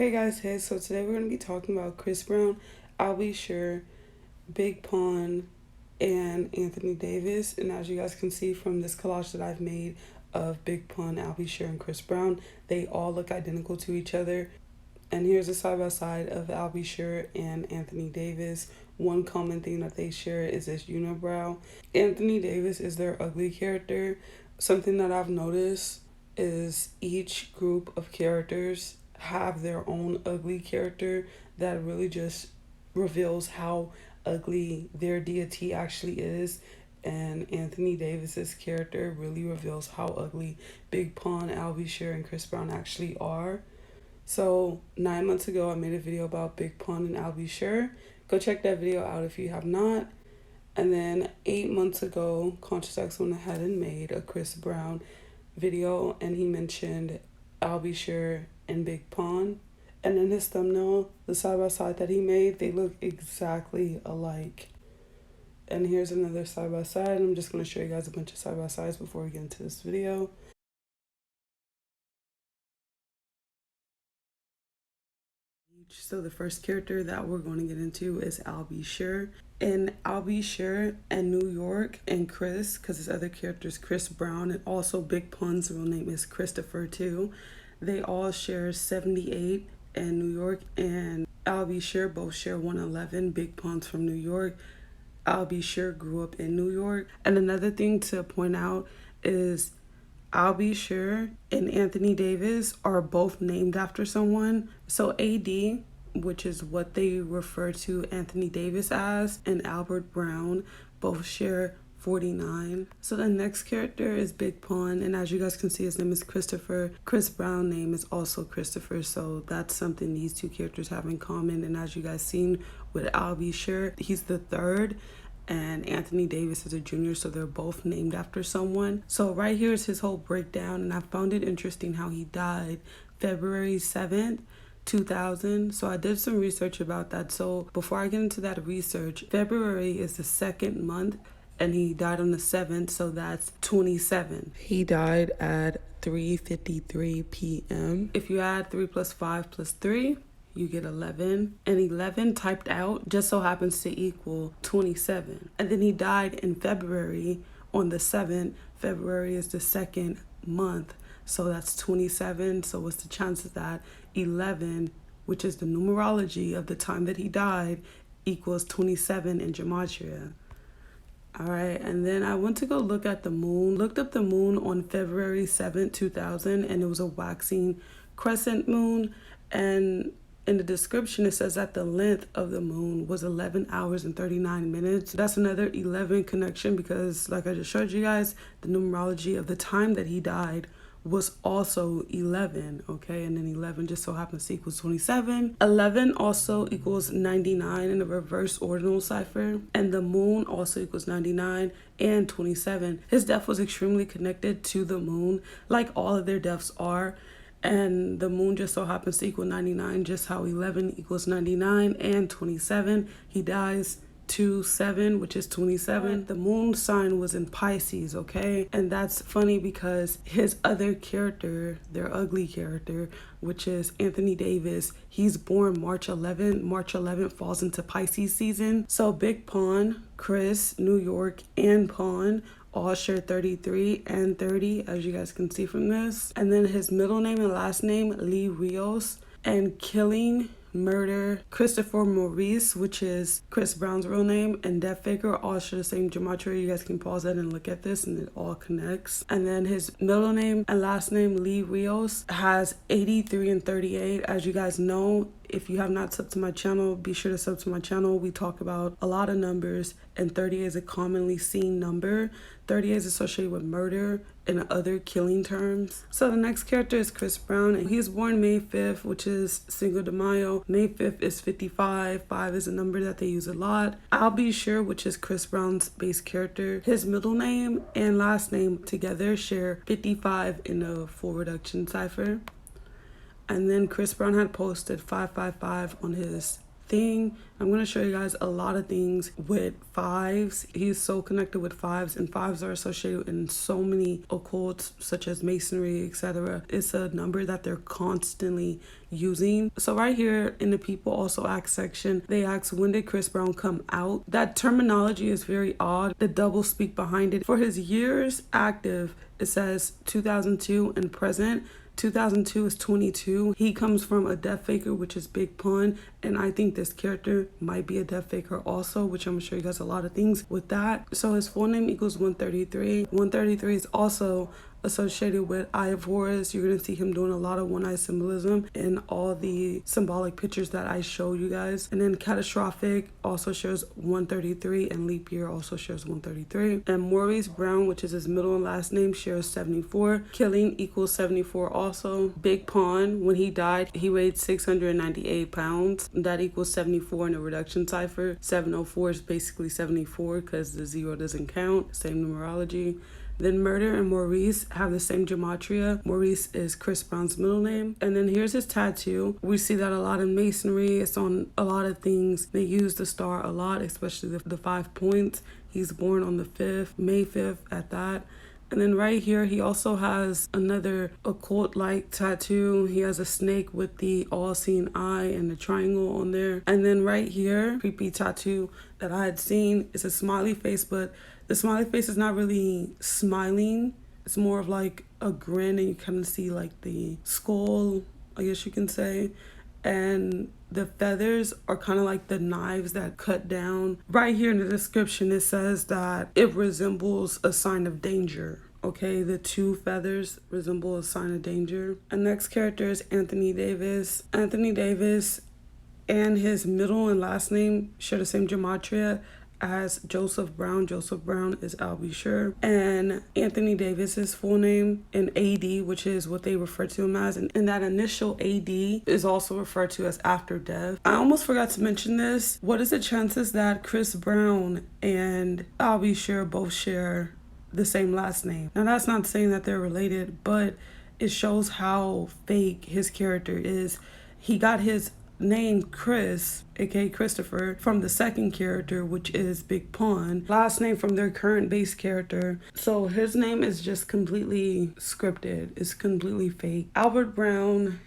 Hey guys, so today we're going to be talking about Chris Brown, I'll Be Sure, Big Pun, and Anthony Davis. And as you guys can see from this collage that I've made of Big Pun, I'll Be Sure, and Chris Brown, they all look identical to each other. And here's a side by side of I'll Be Sure and Anthony Davis. One common thing that they share is this unibrow. Anthony Davis is their ugly character. Something that I've noticed is each group of characters have their own ugly character that really just reveals how ugly their deity actually is. And Anthony Davis's character really reveals how ugly Big Pun, I'll Be Sure, and Chris Brown actually are. So 9 months ago, I made a video about Big Pun and I'll Be Sure. Go check that video out if you have not. And then 8 months ago, Conscious X went ahead and made a Chris Brown video, and he mentioned I'll Be Sure and Big Pun. And in his thumbnail, the side by side that he made, they look exactly alike. And here's another side by side. I'm just going to show you guys a bunch of side by sides before we get into this video. So the first character that we're going to get into is I'll Be Sure. And I'll Be Sure and New York and Chris, because his other character is Chris Brown, and also Big Pun's real name is Christopher too. They all share 78, and New York and I'll Be Sure both share 111. Big Pun's from New York. I'll Be Sure grew up in New York. And another thing to point out is I'll Be Sure and Anthony Davis are both named after someone. So AD, which is what they refer to Anthony Davis as, and Albert Brown both share 49. So the next character is Big Pun, and as you guys can see, his name is Christopher. Chris Brown's name is also Christopher, so that's something these two characters have in common. And as you guys seen with I'll Be Sure, he's the third, and Anthony Davis is a junior, so they're both named after someone. So right here is his whole breakdown, and I found it interesting how he died February 7th, 2000. So I did some research about that. So before I get into that research, February is the second month, and he died on the 7th, so that's 27. He died at 3:53 p.m. If you add 3 plus 5 plus 3, you get 11, and 11 typed out just so happens to equal 27. And then he died in February on the 7th. February is the second month, so that's 27. So what's the chances that 11, which is the numerology of the time that he died, equals 27 in gematria? All right, and then I went to go look at the moon. Looked up the moon on February 7th, 2000, and it was a waxing crescent moon. And in the description, it says that the length of the moon was 11 hours and 39 minutes. That's another 11 connection because, like I just showed you guys, the numerology of the time that he died was also 11, okay? And then 11 just so happens to equal 27. 11 also equals 99 in the reverse ordinal cipher. And the moon also equals 99 and 27. His death was extremely connected to the moon, like all of their deaths are. And the moon just so happens to equal 99, just how 11 equals 99 and 27. He dies 2/7, which is 27. The moon sign was in Pisces, okay? And that's funny because his other character, their ugly character, which is Anthony Davis, he's born March 11th. March 11th falls into Pisces season. So Big Pun, Chris, New York, and Pun all share 33 and 30, as you guys can see from this. And then his middle name and last name, Lee Rios, and killing, murder, Christopher Maurice, which is Chris Brown's real name, and Death Faker all share the same gematria. You guys can pause that and look at this, and it all connects. And then his middle name and last name, Lee Rios, has 83 and 38. As you guys know, if you have not subbed to my channel, be sure to sub to my channel. We talk about a lot of numbers, and 30 is a commonly seen number. 30 is associated with murder and other killing terms. So the next character is Chris Brown, and he was born May 5th, which is Cinco de Mayo. May 5th is 55. 5 is a number that they use a lot. I'll Be Sure, which is Chris Brown's base character. His middle name and last name together share 55 in a full reduction cipher. And then Chris Brown had posted 555 on his thing. I'm going to show you guys a lot of things with fives. He's so connected with fives, and fives are associated in so many occults such as masonry, etc. It's a number that they're constantly using. So right here in the people also ask section, they ask, when did Chris Brown come out? That terminology is very odd. The double speak behind it. For his years active, it says 2002 and present. 2002 is 22. He comes from a death faker, which is Big Pun, and I think this character might be a death faker also, which I'm gonna show you guys a lot of things with that. So his full name equals 133. 133 is also associated with Eye of Horus. You're gonna see him doing a lot of one-eye symbolism in all the symbolic pictures that I show you guys. And then catastrophic also shares 133, and leap year also shares 133. And Maurice Brown, which is his middle and last name, shares 74. Killing equals 74 also. Big Pawn, when he died, he weighed 698 pounds. That equals 74 in the reduction cipher. 704 is basically 74 because the 0 doesn't count. Same numerology. Then Murder and Maurice have the same gematria. Maurice is Chris Brown's middle name. And then here's his tattoo. We see that a lot in masonry. It's on a lot of things. They use the star a lot, especially the 5 points. He's born on the 5th, May 5th at that. And then right here, he also has another occult-like tattoo. He has a snake with the all-seeing eye and the triangle on there. And then right here, creepy tattoo that I had seen is a smiley face, but the smiley face is not really smiling. It's more of like a grin, and you kind of see like the skull, I guess you can say. And the feathers are kind of like the knives that cut down. Right here in the description, it says that it resembles a sign of danger. Okay, the 2 feathers resemble a sign of danger. And next character is Anthony Davis. Anthony Davis and his middle and last name share the same gematria as Joseph Brown. Joseph Brown is Albie. And Anthony Davis's full name in AD, which is what they refer to him as, and that initial AD is also referred to as after death. I almost forgot to mention this. What is the chances that Chris Brown and Albie both share the same last name? Now that's not saying that they're related, but it shows how fake his character is. He got his name Chris, aka Christopher, from the second character, which is Big Pun. Last name from their current base character. So his name is just completely scripted. It's completely fake. Albert Brown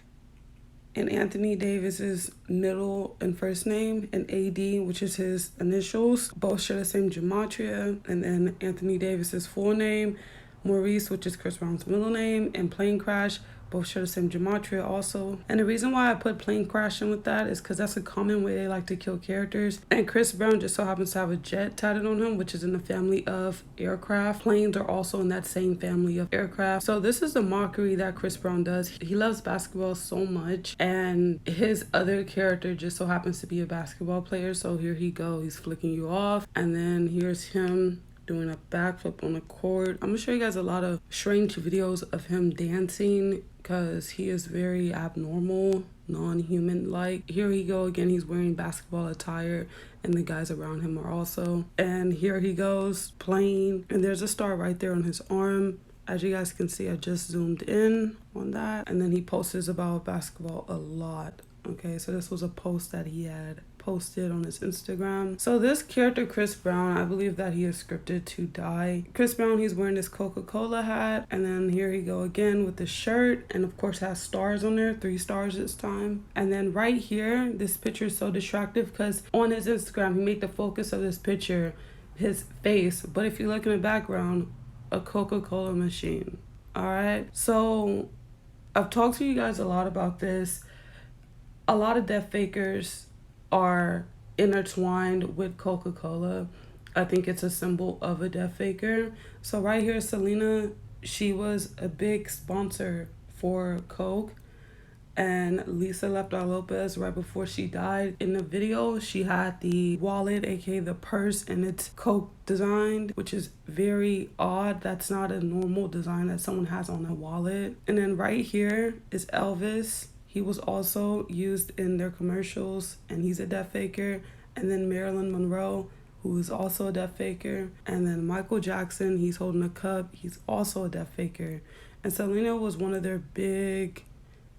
and Anthony Davis's middle and first name, and AD, which is his initials, both share the same gematria. And then Anthony Davis's full name, Maurice, which is Chris Brown's middle name, and Plane Crash, both share the same gematria also. And the reason why I put Plane Crash in with that is because that's a common way they like to kill characters. And Chris Brown just so happens to have a jet tatted on him, which is in the family of aircraft. Planes are also in that same family of aircraft. So this is the mockery that Chris Brown does. He loves basketball so much, and his other character just so happens to be a basketball player. So here he go, he's flicking you off, and then here's him doing a backflip on the court. I'm gonna show you guys a lot of strange videos of him dancing because he is very abnormal, non-human like. Here he go again, he's wearing basketball attire, and the guys around him are also. And here he goes playing, and there's a star right there on his arm. As you guys can see, I just zoomed in on that. And then he posts about basketball a lot. Okay, so this was a post that he had posted on his Instagram. So this character, Chris Brown, I believe that he is scripted to die. Chris Brown, he's wearing this Coca-Cola hat, and then here he go again with the shirt, and of course has stars on there, 3 stars this time. And then right here, this picture is so distractive because on his Instagram, he made the focus of this picture his face, but if you look in the background, a Coca-Cola machine. All right, so I've talked to you guys a lot about this. A lot of death fakers are intertwined with Coca-Cola. I think it's a symbol of a death faker. So right here, Selena, she was a big sponsor for Coke. And Lisa Leptar Lopez, right before she died, in the video, she had the wallet, aka the purse, and it's Coke designed, which is very odd. That's not a normal design that someone has on a wallet. And then right here is Elvis. He was also used in their commercials, and he's a death faker. And then Marilyn Monroe, who is also a death faker. And then Michael Jackson, he's holding a cup. He's also a death faker. And Selena was one of their big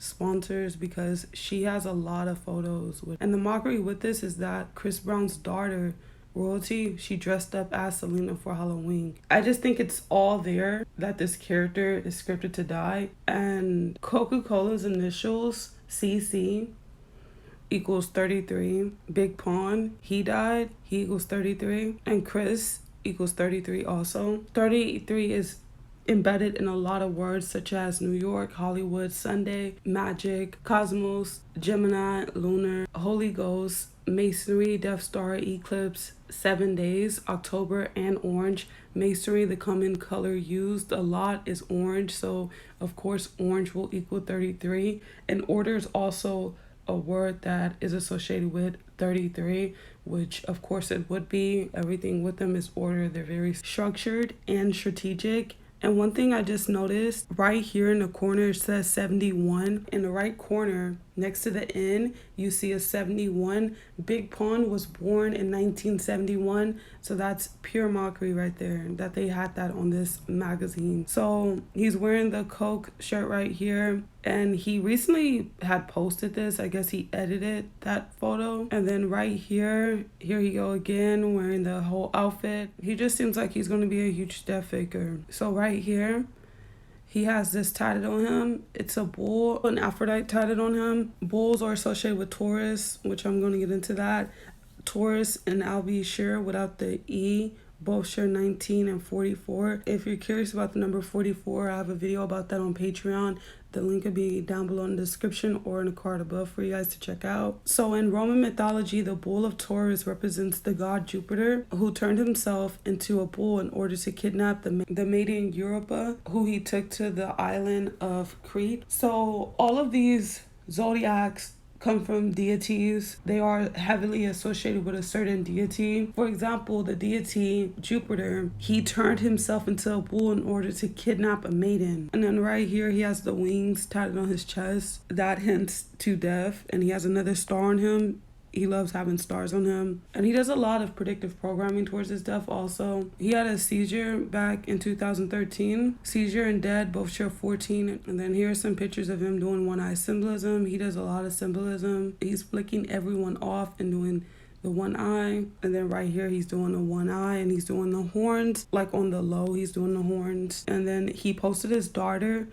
sponsors because she has a lot of photos with. And the mockery with this is that Chris Brown's daughter, Royalty, she dressed up as Selena for Halloween. I just think it's all there that this character is scripted to die. And Coca-Cola's initials, CC, equals 33. Big Pun, he died, he equals 33. And Chris equals 33 also. 33 is embedded in a lot of words such as New York, Hollywood, Sunday, magic, cosmos, Gemini, lunar, Holy Ghost, masonry, Death Star, eclipse, 7 days, October, and orange. Masonry, the common color used a lot is orange, so of course orange will equal 33. And order is also a word that is associated with 33, which of course it would be. Everything with them is order. They're very structured and strategic. And one thing I just noticed, right here in the corner it says 71. In the right corner next to the N, you see a 71. Big Pun was born in 1971, so that's pure mockery right there that they had that on this magazine. So he's wearing the Coke shirt right here, and he recently had posted this. I guess he edited that photo. And then right here he go again wearing the whole outfit. He just seems like he's going to be a huge death faker. So right here he has this tatted on him. It's a bull, an Aphrodite tatted on him. Bulls are associated with Taurus, which I'm going to get into that. Taurus and Albie Shear without the E, both share 19 and 44. If you're curious about the number 44, I have a video about that on Patreon. The link will be down below in the description or in the card above for you guys to check out. So in Roman mythology, the bull of Taurus represents the god Jupiter, who turned himself into a bull in order to kidnap the maiden Europa, who he took to the island of Crete. So all of these zodiacs come from deities. They are heavily associated with a certain deity. For example, the deity Jupiter, he turned himself into a bull in order to kidnap a maiden. And then right here he has the wings tatted on his chest. That hints to death. And he has another star on him. He loves having stars on him. And he does a lot of predictive programming towards his death also. He had a seizure back in 2013. Seizure and dead both share 14. And then here are some pictures of him doing one-eye symbolism. He does a lot of symbolism. He's flicking everyone off and doing the one eye. And then right here he's doing the one eye and he's doing the horns. Like on the low, he's doing the horns. And then he posted his daughter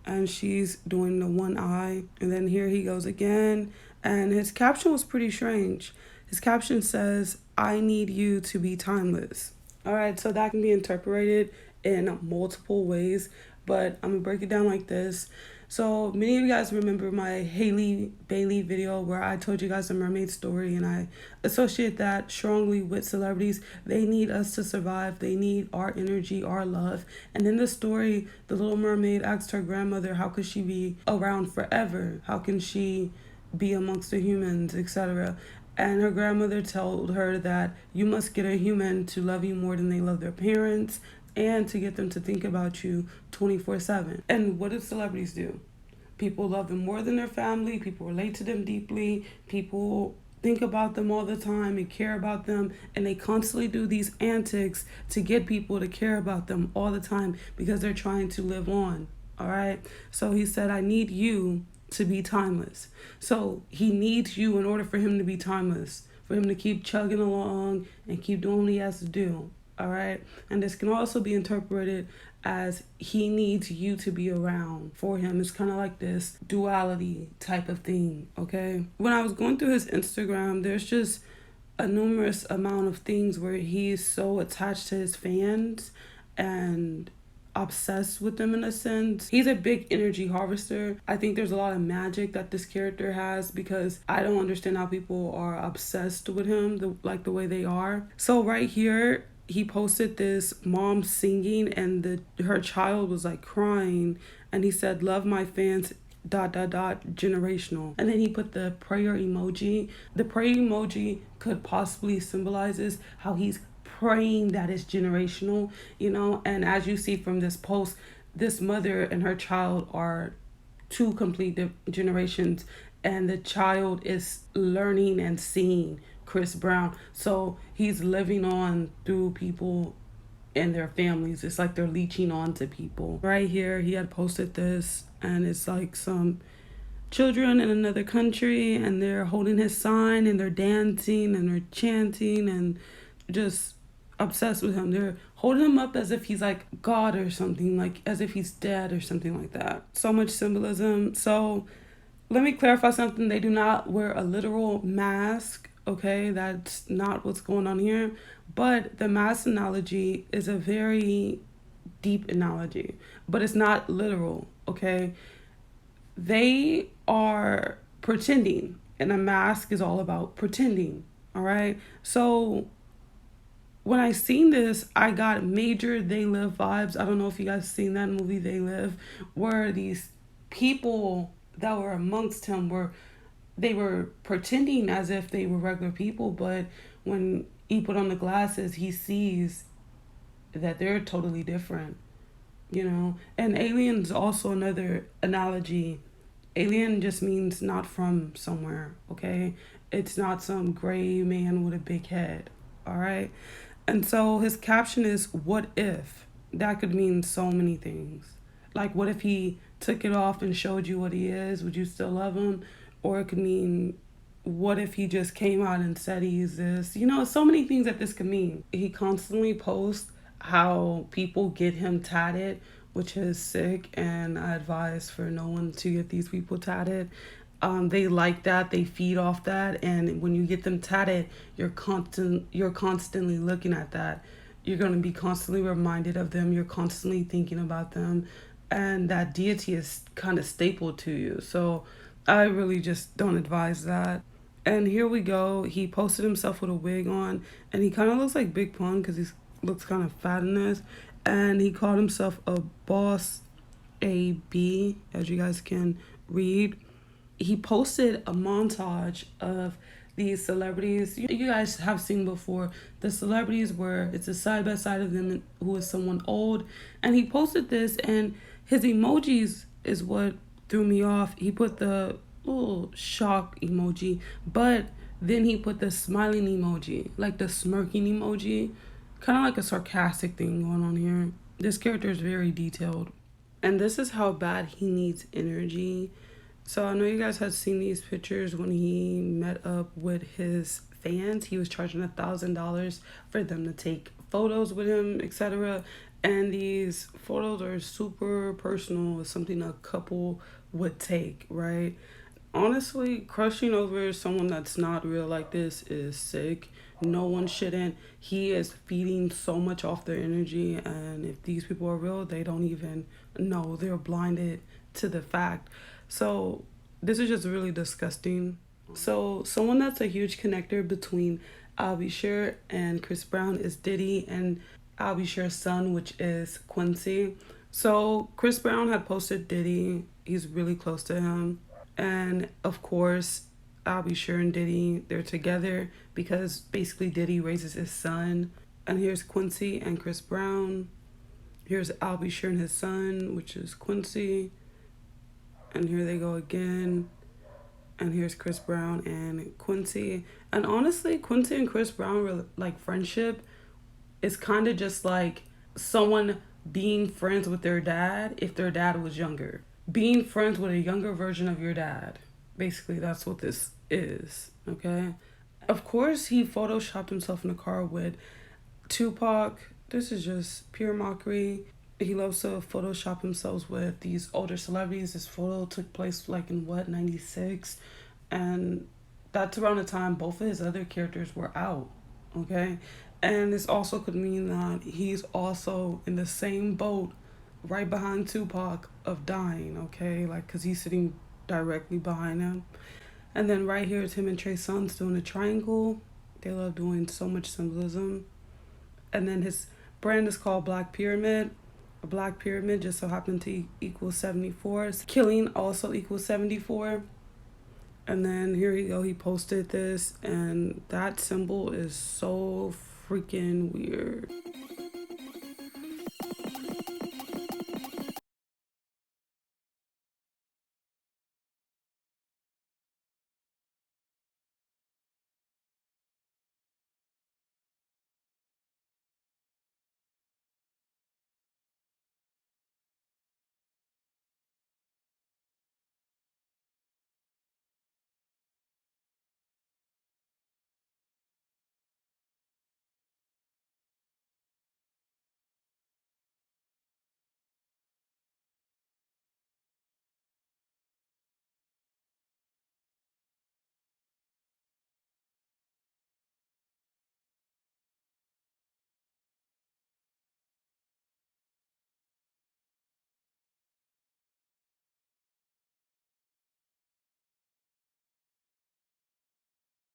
and she's doing the one eye. And then here he goes again. And his caption was pretty strange. His caption says, "I need you to be timeless." All right, so that can be interpreted in multiple ways, but I'm gonna break it down like this. So many of you guys remember my Haley Bailey video where I told you guys the mermaid story, and I associate that strongly with celebrities. They need us to survive. They need our energy, our love. And in the story, the little mermaid asked her grandmother, how could she be around forever? How can she be amongst the humans, etc.? And her grandmother told her that you must get a human to love you more than they love their parents, and to get them to think about you 24/7. And what do celebrities do? People love them more than their family. People relate to them deeply. People think about them all the time and care about them. And they constantly do these antics to get people to care about them all the time because they're trying to live on. All right. So he said, I need you to be timeless. So he needs you in order for him to be timeless, for him to keep chugging along and keep doing what he has to do. All right. And this can also be interpreted as he needs you to be around for him. It's kind of like this duality type of thing. Okay. When I was going through his Instagram, there's just a numerous amount of things where he's so attached to his fans and obsessed with them in a sense. He's a big energy harvester. I think there's a lot of magic that this character has because I don't understand how people are obsessed with him the way they are. So right here, he posted this mom singing and her child was like crying, and he said, "Love my fans, ... generational." And then he put the prayer emoji. The prayer emoji could possibly symbolizes how he's praying that it's generational, you know. And as you see from this post, this mother and her child are two complete generations, and the child is learning and seeing Chris Brown. So he's living on through people and their families. It's like they're leeching on to people. Right here, he had posted this, and it's like some children in another country, and they're holding his sign and they're dancing and they're chanting and just obsessed with him. They're holding him up as if he's like God or something, like as if he's dead or something like that. So much symbolism. So let me clarify something. They do not wear a literal mask, okay? That's not what's going on here. But the mask analogy is a very deep analogy, but it's not literal, okay? They are pretending, and a mask is all about pretending, all right? So when I seen this, I got major They Live vibes. I don't know if you guys seen that movie They Live, where these people that were amongst him were pretending as if they were regular people, but when he put on the glasses, he sees that they're totally different, you know? And alien's also another analogy. Alien just means not from somewhere, okay? It's not some gray man with a big head, all right? And so his caption is, "What if?" That could mean so many things. Like, what if he took it off and showed you what he is? Would you still love him? Or it could mean, what if he just came out and said he's this? You know, so many things that this could mean. He constantly posts how people get him tatted, which is sick, and I advise for no one to get these people tatted. They like that, they feed off that, and when you get them tatted, you're constantly looking at that. You're going to be constantly reminded of them. You're constantly thinking about them, and that deity is kind of stapled to you. So I really just don't advise that. And here we go. He posted himself with a wig on, and he kind of looks like Big Pun because he looks kind of fat in this. And he called himself a boss AB, as you guys can read. He posted a montage of these celebrities you guys have seen before. The celebrities where it's a side by side of them who is someone old. And he posted this, and his emojis is what threw me off. He put the little shock emoji, but then he put the smiling emoji, like the smirking emoji. Kind of like a sarcastic thing going on here. This character is very detailed. And this is how bad he needs energy. So I know you guys have seen these pictures when he met up with his fans. He was charging $1,000 for them to take photos with him, etc. And these photos are super personal. It's something a couple would take, right? Honestly, crushing over someone that's not real like this is sick. No one shouldn't. He is feeding so much off their energy, and if these people are real, they don't even know. They're blinded to the fact. So this is just really disgusting. So someone that's a huge connector between Albie and Chris Brown is Diddy, and Albie son, which is Quincy. So Chris Brown had posted Diddy. He's really close to him. And of course, Albie and Diddy, they're together because basically Diddy raises his son. And here's Quincy and Chris Brown. Here's Albie and his son, which is Quincy. And here they go again. And here's Chris Brown and Quincy. And honestly, Quincy and Chris Brown, like, friendship is kind of just like someone being friends with their dad if their dad was younger. Being friends with a younger version of your dad. Basically, that's what this is, okay? Of course, he photoshopped himself in a car with Tupac. This is just pure mockery. He loves to Photoshop himself with these older celebrities. This photo took place like in 96? And that's around the time both of his other characters were out, okay? And this also could mean that he's also in the same boat right behind Tupac of dying, okay? Like, because he's sitting directly behind him. And then right here is him and Trey Songz doing a triangle. They love doing so much symbolism. And then his brand is called Black Pyramid. A black pyramid just so happened to equal 74. Killing also equals 74. And then here you go, he posted this, and that symbol is so freaking weird.